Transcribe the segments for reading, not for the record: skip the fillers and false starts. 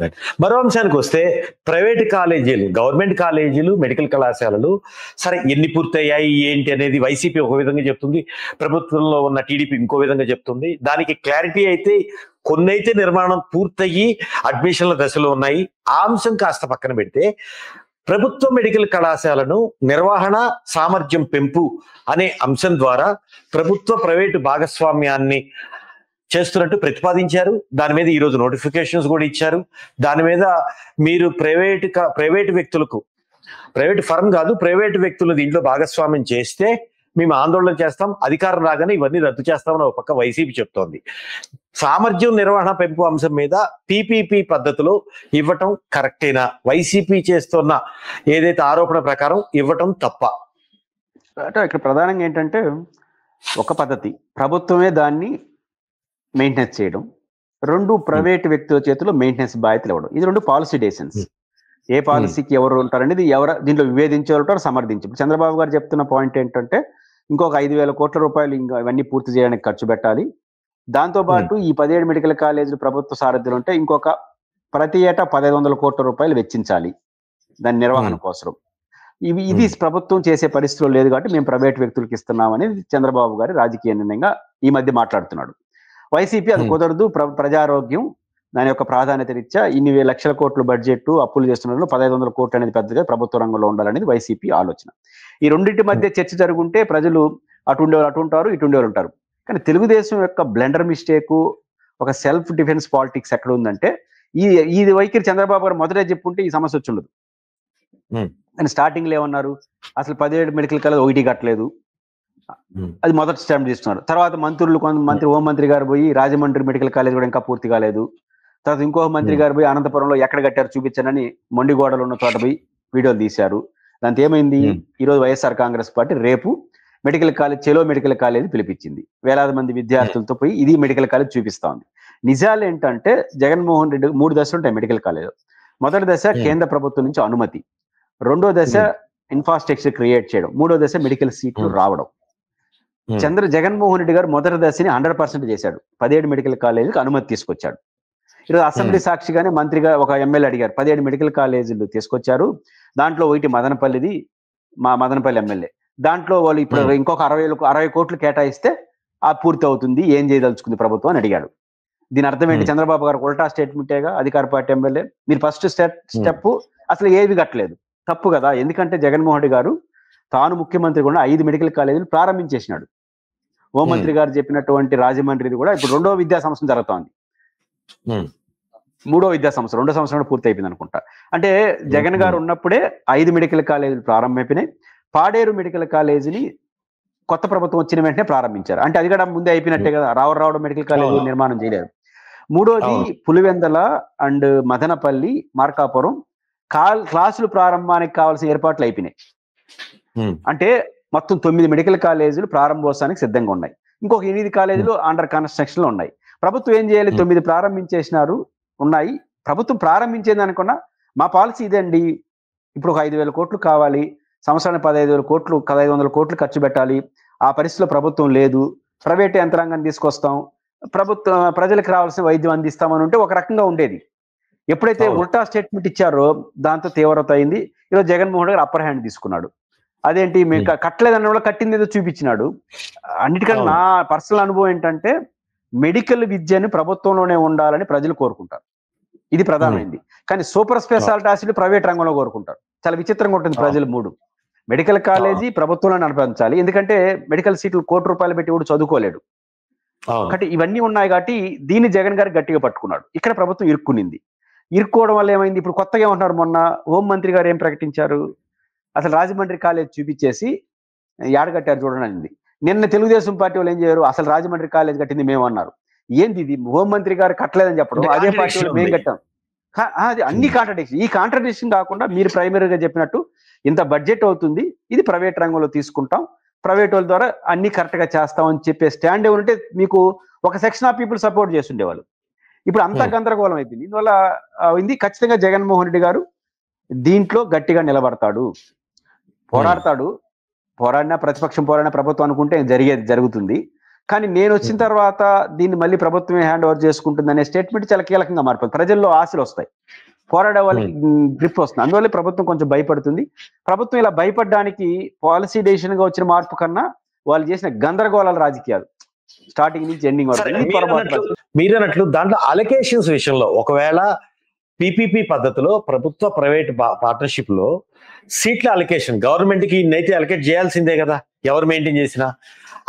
Right. మరో అంశానికి వస్తే ప్రైవేట్ కాలేజీలు, గవర్నమెంట్ కాలేజీలు, మెడికల్ కళాశాలలు సరే ఎన్ని పూర్తయ్యాయి ఏంటి అనేది వైసీపీ ఒక విధంగా చెప్తుంది, ప్రభుత్వంలో ఉన్న టీడీపీ ఇంకో విధంగా చెప్తుంది. దానికి క్లారిటీ అయితే కొన్నైతే నిర్మాణం పూర్తయ్యి అడ్మిషన్ల దశలో ఉన్నాయి. ఆ అంశం కాస్త పక్కన పెడితే ప్రభుత్వ మెడికల్ కళాశాలను నిర్వహణ సామర్థ్యం పెంపు అనే అంశం ద్వారా ప్రభుత్వ ప్రైవేటు భాగస్వామ్యాన్ని చేస్తున్నట్టు ప్రతిపాదించారు. దాని మీద ఈరోజు నోటిఫికేషన్స్ కూడా ఇచ్చారు. దాని మీద మీరు ప్రైవేటు వ్యక్తులకు, ప్రైవేట్ ఫర్మ్ కాదు, ప్రైవేటు వ్యక్తులు దీంట్లో భాగస్వామ్యం చేస్తే మేము ఆందోళన చేస్తాం, అధికారం రాగానే ఇవన్నీ రద్దు చేస్తామని ఒక పక్క వైసీపీ చెప్తోంది. సామర్థ్యం నిర్వహణ పెంపు అంశం మీద పీపీపీ పద్ధతిలో ఇవ్వటం కరెక్టేనా? వైసీపీ చేస్తున్న ఏదైతే ఆరోపణ ప్రకారం ఇవ్వటం తప్ప? అంటే ఇక్కడ ప్రధానంగా ఏంటంటే ఒక పద్ధతి ప్రభుత్వమే దాన్ని మెయింటెనెన్స్ చేయడం, రెండు ప్రైవేట్ వ్యక్తుల చేతిలో మెయింటెనెన్స్ బాధ్యతలు ఇవ్వడం. ఇది రెండు పాలసీ డెసిషన్స్. ఏ పాలసీకి ఎవరు ఉంటారనేది దీంట్లో వివేదించే ఉంటారు, సమర్థించి. చంద్రబాబు గారు చెప్తున్న పాయింట్ ఏంటంటే ఇంకొక 5,000 కోట్ల రూపాయలు ఇంకా ఇవన్నీ పూర్తి చేయడానికి ఖర్చు పెట్టాలి. దాంతోపాటు ఈ 17 మెడికల్ కాలేజీలు ప్రభుత్వ సారథ్యంలో ఉంటే ఇంకొక ప్రతి ఏటా 1,500 కోట్ల రూపాయలు వెచ్చించాలి దాని నిర్వహణ కోసం. ఇది ప్రభుత్వం చేసే పరిస్థితుల్లో లేదు కాబట్టి మేము ప్రైవేట్ వ్యక్తులకు ఇస్తున్నామని చంద్రబాబు గారి రాజకీయ నిర్ణయంగా ఈ మధ్య మాట్లాడుతున్నాడు. వైసీపీ అది కుదరదు, ప్రజారోగ్యం దాని యొక్క ప్రాధాన్యత రీత్యా ఇన్ని లక్షల కోట్ల బడ్జెట్ అప్పులు చేస్తున్న 1,500 కోట్లు అనేది పెద్దగా ప్రభుత్వ రంగంలో ఉండాలనేది వైసీపీ ఆలోచన. ఈ రెండింటి మధ్య చర్చ జరుగుంటే ప్రజలు అటు ఉండేవారు అటు ఉంటారు, ఇటు ఉండేవారు ఉంటారు. కానీ తెలుగుదేశం యొక్క బ్లెండర్ మిస్టేక్, ఒక సెల్ఫ్ డిఫెన్స్ పాలిటిక్స్ ఎక్కడ ఉందంటే ఈ వైఖరి చంద్రబాబు గారు మొదటే చెప్పుంటే ఈ సమస్య వచ్చి ఉండదు. కానీ స్టార్టింగ్ లో ఏమన్నారు, అసలు 17 మెడికల్ కాలేజ్ ఒకటి కట్టలేదు, అది మొదటి స్టాంప్ తీసుకున్నారు. తర్వాత మంత్రి హోంమంత్రి గారు పోయి రాజమండ్రి మెడికల్ కాలేజ్ కూడా ఇంకా పూర్తి కాలేదు. తర్వాత ఇంకో మంత్రి గారు పోయి అనంతపురంలో ఎక్కడ కట్టారు చూపించానని మొండిగోడలు ఉన్న చోట పోయి వీడియోలు తీశారు. దాంతో ఏమైంది, ఈరోజు వైఎస్ఆర్ కాంగ్రెస్ పార్టీ రేపు మెడికల్ కాలేజ్, చెలో మెడికల్ కాలేజ్ పిలిపించింది. వేలాది మంది విద్యార్థులతో పోయి ఇది మెడికల్ కాలేజ్ చూపిస్తా ఉంది. నిజాలు ఏంటంటే జగన్మోహన్ రెడ్డి 3 దశలు ఉంటాయి మెడికల్ కాలేజ్. మొదటి దశ కేంద్ర ప్రభుత్వం నుంచి అనుమతి, రెండో దశ ఇన్ఫ్రాస్ట్రక్చర్ క్రియేట్ చేయడం, మూడో దశ మెడికల్ సీట్లు రావడం. జగన్మోహన్ రెడ్డి గారు మొదటి దశని 100% చేశాడు, 17 మెడికల్ కాలేజీలకు అనుమతి తీసుకొచ్చాడు. ఈరోజు అసెంబ్లీ సాక్షిగానే మంత్రిగా ఒక ఎమ్మెల్యే అడిగారు, 17 మెడికల్ కాలేజీలు తీసుకొచ్చారు, దాంట్లో ఒకటి మదనపల్లిది, మా మదనపల్లి ఎమ్మెల్యే, దాంట్లో వాళ్ళు ఇప్పుడు ఇంకొక 60 కోట్లు కేటాయిస్తే ఆ పూర్తి అవుతుంది, ఏం చేయదలుచుకుంది ప్రభుత్వం అని అడిగాడు. దీని అర్థం ఏంటి? చంద్రబాబు గారు ఉల్టా స్టేట్మెంటేగా అధికార పార్టీ ఎమ్మెల్యే. మీరు ఫస్ట్ స్టెప్ అసలు ఏవి కట్టలేదు, తప్పు కదా. ఎందుకంటే జగన్మోహన్ రెడ్డి గారు తాను ముఖ్యమంత్రి కూడా 5 మెడికల్ కాలేజీలు ప్రారంభించేసినాడు. హోంమంత్రి గారు చెప్పినటువంటి రాజమండ్రిది కూడా ఇప్పుడు 2వ విద్యా సంవత్సరం జరుగుతోంది, 3వ విద్యా సంవత్సరం 2వ సంవత్సరం కూడా పూర్తి అయిపోయింది అనుకుంటా. అంటే జగన్ గారు ఉన్నప్పుడే 5 మెడికల్ కాలేజీలు ప్రారంభమైపోయినాయి. పాడేరు మెడికల్ కాలేజీని కొత్త ప్రభుత్వం వచ్చిన వెంటనే ప్రారంభించారు. అంటే అది కూడా ముందే అయిపోయినట్టే కదా, రావడం మెడికల్ కాలేజీ నిర్మాణం చేయలేదు. మూడోది పులివెందల అండ్ మదనపల్లి, మార్కాపురం క్లాసులు ప్రారంభానికి కావాల్సిన ఏర్పాట్లు అయిపోయినాయి. అంటే మొత్తం 9 మెడికల్ కాలేజీలు ప్రారంభోత్సవానికి సిద్ధంగా ఉన్నాయి. ఇంకొక 8 కాలేజీలు అండర్ కన్స్ట్రక్షన్ లో ఉన్నాయి. ప్రభుత్వం ఏం చేయాలి, 9 ప్రారంభించేసినారు ఉన్నాయి. ప్రభుత్వం ప్రారంభించేది అనుకున్నా మా పాలసీ ఇదండి, ఇప్పుడు ఒక 5,000 కోట్లు కావాలి, సంవత్సరానికి 1,500 కోట్లు ఖర్చు పెట్టాలి. ఆ పరిస్థితిలో ప్రభుత్వం లేదు, ప్రైవేట్ యంత్రాంగాన్ని తీసుకొస్తాం, ప్రజలకు రావాల్సిన వైద్యం అందిస్తామని ఉంటే ఒక రకంగా ఉండేది. ఎప్పుడైతే ఉల్టా స్టేట్మెంట్ ఇచ్చారో దాంతో తీవ్రత అయింది. ఈరోజు జగన్మోహన్ గారు అప్పర్ హ్యాండ్ తీసుకున్నాడు. అదేంటి, మేము కట్టలేదన్న కూడా కట్టింది ఏదో చూపించినాడు. అన్నిటికన్నా నా పర్సనల్ అనుభవం ఏంటంటే మెడికల్ విద్యను ప్రభుత్వంలోనే ఉండాలని ప్రజలు కోరుకుంటారు, ఇది ప్రధానమైంది. కానీ సూపర్ స్పెషాలిటీ హాస్పిటల్ ప్రైవేట్ రంగంలో కోరుకుంటారు. చాలా విచిత్రంగా ఉంటుంది ప్రజలు మూడు. మెడికల్ కాలేజీ ప్రభుత్వంలో నడిపించాలి, ఎందుకంటే మెడికల్ సీట్లు ₹1,00,00,000 పెట్టి కూడా చదువుకోలేడు. కాబట్టి ఇవన్నీ ఉన్నాయి కాబట్టి దీన్ని జగన్ గారు గట్టిగా పట్టుకున్నాడు. ఇక్కడ ప్రభుత్వం ఇరుక్కునింది. ఇరుక్కోవడం వల్ల ఏమైంది, ఇప్పుడు కొత్తగా ఏమంటున్నారు, మొన్న హోంమంత్రి గారు ఏం ప్రకటించారు, అసలు రాజమండ్రి కాలేజ్ చూపించేసి ఏడగట్టారు చూడండి అనింది. నిన్న తెలుగుదేశం పార్టీ వాళ్ళు ఏం చేయరు, అసలు రాజమండ్రి కాలేజ్ కట్టింది మేము అన్నారు. ఏంది ఇది, హోంమంత్రి గారు కట్టలేదని చెప్పడం, అదే పార్టీ వాళ్ళు మేము కట్టాం. అది అన్ని కాంట్రడిక్షన్. ఈ కాంట్రడిక్షన్ కాకుండా మీరు ప్రైమరీగా చెప్పినట్టు ఇంత బడ్జెట్ అవుతుంది, ఇది ప్రైవేట్ రంగంలో తీసుకుంటాం, ప్రైవేట్ వాళ్ళ ద్వారా అన్ని కరెక్ట్ గా చేస్తాం అని చెప్పే స్టాండ్ ఏమంటే మీకు ఒక సెక్షన్ ఆఫ్ పీపుల్ సపోర్ట్ చేస్తుండేవాళ్ళు. ఇప్పుడు అంతా గందరగోళం అయిపోయింది. ఇందువల్ల ఇది ఖచ్చితంగా జగన్మోహన్ రెడ్డి గారు దీంట్లో గట్టిగా నిలబడతాడు, పోరాడతాడు. పోరాడినా ప్రతిపక్షం పోరాడినా ప్రభుత్వం అనుకుంటే జరుగుతుంది. కానీ నేను వచ్చిన తర్వాత దీన్ని మళ్ళీ ప్రభుత్వమే హ్యాండ్ ఓవర్ చేసుకుంటుంది అనే స్టేట్మెంట్ చాలా కీలకంగా మారిపోతుంది. ప్రజల్లో ఆశలు వస్తాయి, పోరాడే వాళ్ళకి గ్రిప్ వస్తుంది. అందువల్ల ప్రభుత్వం కొంచెం భయపడుతుంది. ప్రభుత్వం ఇలా భయపడడానికి పాలసీ డెసిషన్ గా వచ్చిన మార్పు కన్నా వాళ్ళు చేసిన గందరగోళాల రాజకీయాలు స్టార్టింగ్ నుంచి ఎండింగ్ వరకు. మీరన్నట్లు దాంట్లో అలొకేషన్స్ విషయంలో ఒకవేళ పీపీపీ పద్ధతిలో ప్రభుత్వ ప్రైవేట్ పార్ట్నర్షిప్ లో సీట్ల అలొకేషన్ గవర్నమెంట్ కి ఇన్నైతే అలొకేట్ చేయాల్సిందే కదా, ఎవరు మెయింటైన్ చేసినా.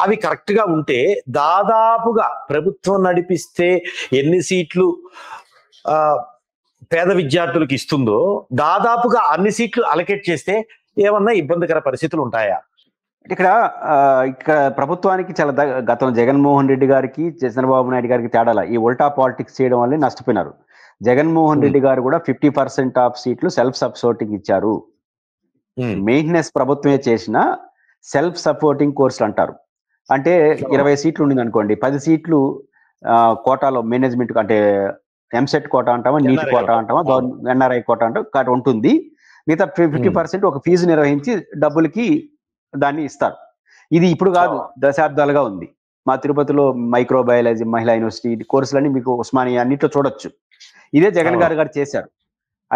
అవి కరెక్ట్ గా ఉంటే దాదాపుగా ప్రభుత్వం నడిపిస్తే ఎన్ని సీట్లు పేద విద్యార్థులకు ఇస్తుందో దాదాపుగా అన్ని సీట్లు అలొకేట్ చేస్తే ఏమన్నా ఇబ్బందికర పరిస్థితులు ఉంటాయా? ఇక్కడ ప్రభుత్వానికి చాలా గతం జగన్మోహన్ రెడ్డి గారికి చంద్రబాబు నాయుడు గారికి తేడాల ఈ ఉల్టా పాలిటిక్స్ చేయడం వల్ల నష్టపోయినారు. జగన్మోహన్ రెడ్డి గారు కూడా 50% ఆఫ్ సీట్లు సెల్ఫ్ సపోర్టింగ్ ఇచ్చారు. మెయింటెనెన్స్ ప్రభుత్వమే చేసిన సెల్ఫ్ సపోర్టింగ్ కోర్సులు అంటారు. అంటే 20 సీట్లు ఉండింది అనుకోండి, 10 సీట్లు కోటాలో మేనేజ్మెంట్ అంటే ఎంసెట్ కోటా అంటామా, నీట్ కోటా అంటామా, ఎన్ఆర్ఐ కోటా అంటాం ఉంటుంది. మిగతా 50% ఒక ఫీజు నిర్వహించి డబ్బులకి దాన్ని ఇస్తారు. ఇది ఇప్పుడు కాదు, దశాబ్దాలుగా ఉంది. మా తిరుపతిలో మైక్రోబయాలజీ మహిళా యూనివర్సిటీ కోర్సులన్నీ మీకు ఉస్మానియా అన్నిట్లో చూడొచ్చు. ఇదే జగన్ గారు చేశారు.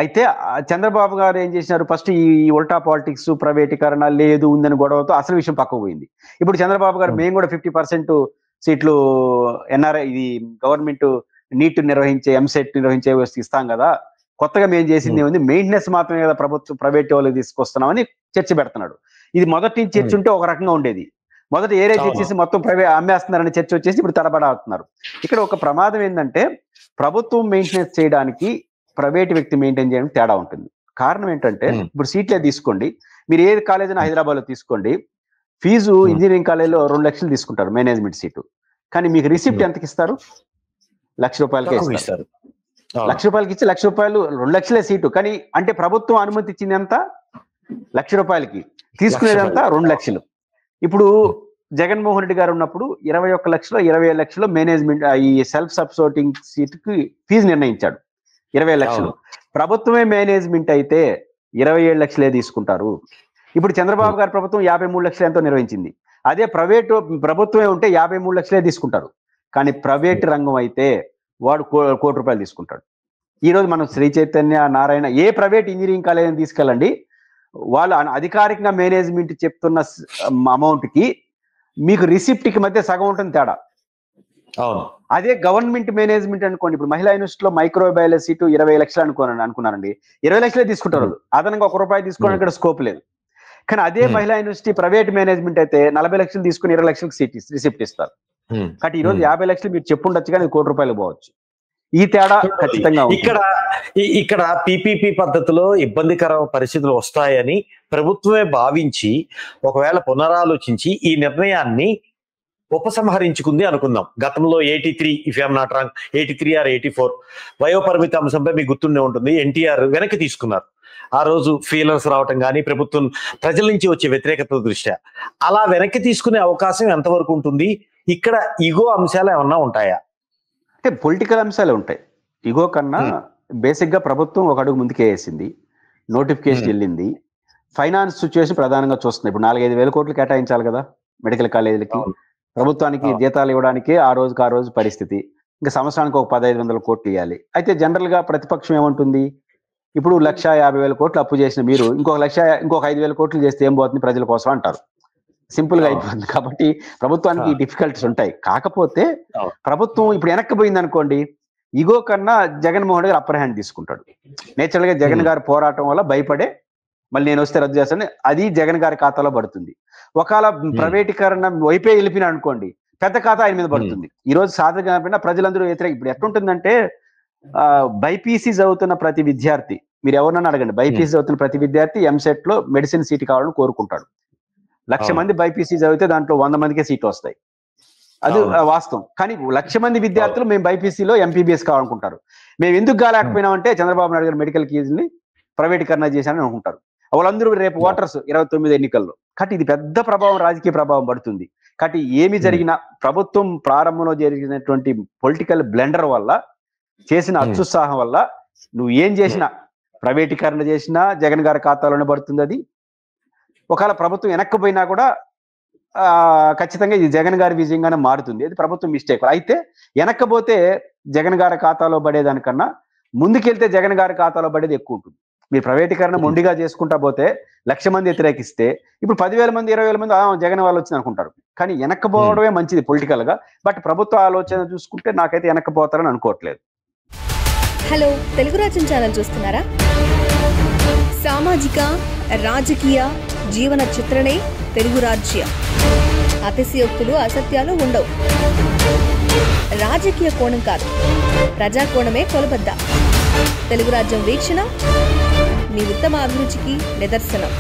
అయితే చంద్రబాబు గారు ఏం చేసినారు, ఫస్ట్ ఈ ఉల్టా పాలిటిక్స్ ప్రైవేటీకరణ లేదు ఉందని గొడవతో అసలు విషయం పక్కకు పోయింది. ఇప్పుడు చంద్రబాబు గారు మేము కూడా 50% సీట్లు ఎన్ఆర్ఐ ఇది గవర్నమెంట్ నీట్ నిర్వహించే ఎంసెట్ నిర్వహించే ఇస్తాం కదా, కొత్తగా మేము చేసింది ఏముంది, మెయింటెనెన్స్ మాత్రమే కదా ప్రభుత్వం ప్రైవేట్ వాళ్ళకి తీసుకొస్తున్నామని చర్చ పెడుతున్నాడు. ఇది మొదటి చర్చ ఉంటే ఒక రకంగా ఉండేది. మొదట ఏరే చర్చేసి మొత్తం ప్రైవేట్ అమ్మేస్తున్నారనే చర్చ వచ్చేసి ఇప్పుడు తడబడాడుతున్నారు. ఇక్కడ ఒక ప్రమాదం ఏంటంటే ప్రభుత్వం మెయింటెనెన్స్ చేయడానికి ప్రైవేట్ వ్యక్తి మెయింటైన్ చేయడానికి తేడా ఉంటుంది. కారణం ఏంటంటే ఇప్పుడు సీట్లే తీసుకోండి, మీరు ఏ కాలేజ్ అయినా హైదరాబాద్ లో తీసుకోండి, ఫీజు ఇంజనీరింగ్ కాలేజీలో 2 లక్షలు తీసుకుంటారు మేనేజ్మెంట్ సీటు, కానీ మీకు రిసిప్ట్ ఎంతకి ఇస్తారు? ₹1,00,000కే ఇస్తారు. ₹1,00,000కి ఇచ్చి ₹1,00,000 2 లక్షలే సీటు, కానీ అంటే ప్రభుత్వం అనుమతి ఇచ్చింది ఎంత? ₹1,00,000కి, తీసుకునేదంతా 2 లక్షలు. ఇప్పుడు జగన్మోహన్ రెడ్డి గారు ఉన్నప్పుడు 21 లక్షలు 27 లక్షలు మేనేజ్మెంట్ ఈ సెల్ఫ్ సపోర్టింగ్ సీటుకి ఫీజు నిర్ణయించాడు. 20 లక్షలు. ప్రభుత్వమే మేనేజ్మెంట్ అయితే 27 లక్షలే తీసుకుంటారు. ఇప్పుడు చంద్రబాబు గారి ప్రభుత్వం 53 లక్షలు ఎంతో నిర్వహించింది. అదే ప్రభుత్వమే ఉంటే 53 లక్షలే తీసుకుంటారు. కానీ ప్రైవేట్ రంగం అయితే వాడు ₹1,00,00,000 తీసుకుంటాడు. ఈ రోజు మనం శ్రీ చైతన్య నారాయణ ఏ ప్రైవేట్ ఇంజనీరింగ్ కాలేజీని తీసుకెళ్ళండి, వాళ్ళు అధికారికంగా మేనేజ్మెంట్ చెప్తున్న అమౌంట్ కి మీకు రిసిప్ట్ కి మధ్య సగం ఉంటుంది తేడా. అదే గవర్నమెంట్ మేనేజ్మెంట్ అనుకోండి, ఇప్పుడు మహిళా యూనివర్సిటీలో మైక్రోబయాలజీ సీటు 20 లక్షలు అనుకున్నారండి, 20 లక్షలే తీసుకుంటారు. అదనంగా ₹1 తీసుకోవడానికి ఇక్కడ స్కోప్ లేదు. కానీ అదే మహిళా యూనివర్సిటీ ప్రైవేట్ మేనేజ్మెంట్ అయితే 40 లక్షలు తీసుకుని 20 లక్షలకు రిసిప్ట్ ఇస్తారు. కాబట్టి ఈ రోజు 50 లక్షలు మీరు చెప్పుండొచ్చు, కానీ ₹1,00,000 పోవచ్చు. ఈ తేడా ఖచ్చితంగా ఇక్కడ పీపీపీ పద్ధతిలో ఇబ్బందికర పరిస్థితులు వస్తాయని ప్రభుత్వమే భావించి ఒకవేళ పునరాలోచించి ఈ నిర్ణయాన్ని ఉపసంహరించుకుంది అనుకుందాం. గతంలో 83 if I'm not wrong 83 or 84 వయోపరిమితి అంశంపై మీకు గుర్తుండే ఉంటుంది, ఎన్టీఆర్ వెనక్కి తీసుకున్నారు. ఆ రోజు ఫీలర్స్ రావటం కానీ ప్రభుత్వం ప్రజల నుంచి వచ్చే వ్యతిరేకత దృష్ట్యా అలా వెనక్కి తీసుకునే అవకాశం ఎంతవరకు ఉంటుంది? ఇక్కడ ఇగో అంశాలు ఏమన్నా ఉంటాయా? అంటే పొలిటికల్ అంశాలు ఉంటాయి. ఇగో కన్నా బేసిక్ గా ప్రభుత్వం ఒక అడుగు ముందుకే వేసింది, నోటిఫికేషన్ వెళ్ళింది, ఫైనాన్స్ సిచ్యువేషన్ ప్రధానంగా చూస్తుంది. ఇప్పుడు 4-5 వేల కోట్లు కేటాయించాలి కదా మెడికల్ కాలేజీలకి, ప్రభుత్వానికి జీతాలు ఇవ్వడానికి ఆ రోజు పరిస్థితి. ఇంకా సంవత్సరానికి ఒక 1,500 కోట్లు ఇవ్వాలి. అయితే జనరల్ గా ప్రతిపక్షం ఏమంటుంది, ఇప్పుడు 1,50,000 కోట్లు అప్పు చేసిన మీరు ఇంకొక 5,000 కోట్లు చేస్తే ఏం పోతుంది ప్రజల కోసం అంటారు. సింపుల్ గా అయిపోతుంది. కాబట్టి ప్రభుత్వానికి డిఫికల్టీస్ ఉంటాయి. కాకపోతే ప్రభుత్వం ఇప్పుడు వెనక్కి పోయింది అనుకోండి, ఇగో కన్నా జగన్మోహన్ రెడ్డి గారు అప్పర్ హ్యాండ్ తీసుకుంటాడు. నేచురల్ గా జగన్ గారి పోరాటం వల్ల భయపడే మళ్ళీ నేను వస్తే రద్దు చేస్తాను, అది జగన్ గారి ఖాతాలో పడుతుంది. ఒకవేళ ప్రైవేటీకరణ వైపే వెళ్ళిపోయినా అనుకోండి, పెద్ద ఖాతా ఆయన మీద పడుతుంది. ఈ రోజు సాధారణంగా ప్రజలందరూ వ్యతిరేక. ఇప్పుడు ఎట్లుంటుందంటే బైపీసీ చదువుతున్న ప్రతి విద్యార్థి, మీరు ఎవరన్నా అడగండి, బైపీసీ చదువుతున్న ప్రతి విద్యార్థి ఎంసెట్ లో మెడిసిన్ సీట్ కావాలని కోరుకుంటాడు. 1,00,000 మంది బైపీసీ చదివితే దాంట్లో 100 మందికే సీట్లు వస్తాయి, అది వాస్తవం. కానీ 1,00,000 మంది విద్యార్థులు మేము బైపీసీలో ఎంపీబీఎస్ కావాలనుకుంటారు. మేము ఎందుకు కాలేకపోయినామంటే చంద్రబాబు నాయుడు గారు మెడికల్ కాలేజీని ప్రైవేటీకరణ చేశారని అనుకుంటారు. వాళ్ళందరూ రేపు ఓటర్స్ 29 ఎన్నికల్లో. కాబట్టి ఇది పెద్ద ప్రభావం, రాజకీయ ప్రభావం పడుతుంది. కాబట్టి ఏమి జరిగినా ప్రభుత్వం ప్రారంభంలో జరిగినటువంటి పొలిటికల్ బ్లెండర్ వల్ల, చేసిన అత్యుత్సాహం వల్ల నువ్వు ఏం చేసినా, ప్రైవేటీకరణ చేసినా జగన్ గారి ఖాతాలోనే పడుతుంది. అది ఒకవేళ ప్రభుత్వం వెనక్కిపోయినా కూడా ఖచ్చితంగా ఇది జగన్ గారి విజయంగానే మారుతుంది. ఇది ప్రభుత్వం మిస్టేక్. అయితే వెనక్కపోతే జగన్ గారి ఖాతాలో పడేదానికన్నా ముందుకెళ్తే జగన్ గారి ఖాతాలో పడేది ఎక్కువ ఉంటుంది. మీరు ప్రైవేటీకరణ మొండిగా చేసుకుంటా పోతే 1,00,000 మంది వ్యతిరేకిస్తే ఇప్పుడు 10,000 మంది 20,000 మంది జగన్ వాళ్ళు వచ్చింది అనుకుంటారు. కానీ వెనక్కపోవడమే మంచిది పొలిటికల్ గా. బట్ ప్రభుత్వ ఆలోచన చూసుకుంటే నాకైతే వెనక్కపోతారని అనుకోవట్లేదు. హలో, తెలుగు రాజ్యం ఛానల్ చూస్తున్నారా? సామాజిక రాజకీయ జీవన చిత్రణే తెలుగు రాజ్యం. అతిశయోక్తులు అసత్యాలు ఉండవు. రాజకీయ కోణం కాదు, ప్రజా కోణమే కొలబద్ద. తెలుగు రాజ్యం వీక్షణ మీ ఉత్తమ అభిరుచికి నిదర్శనం.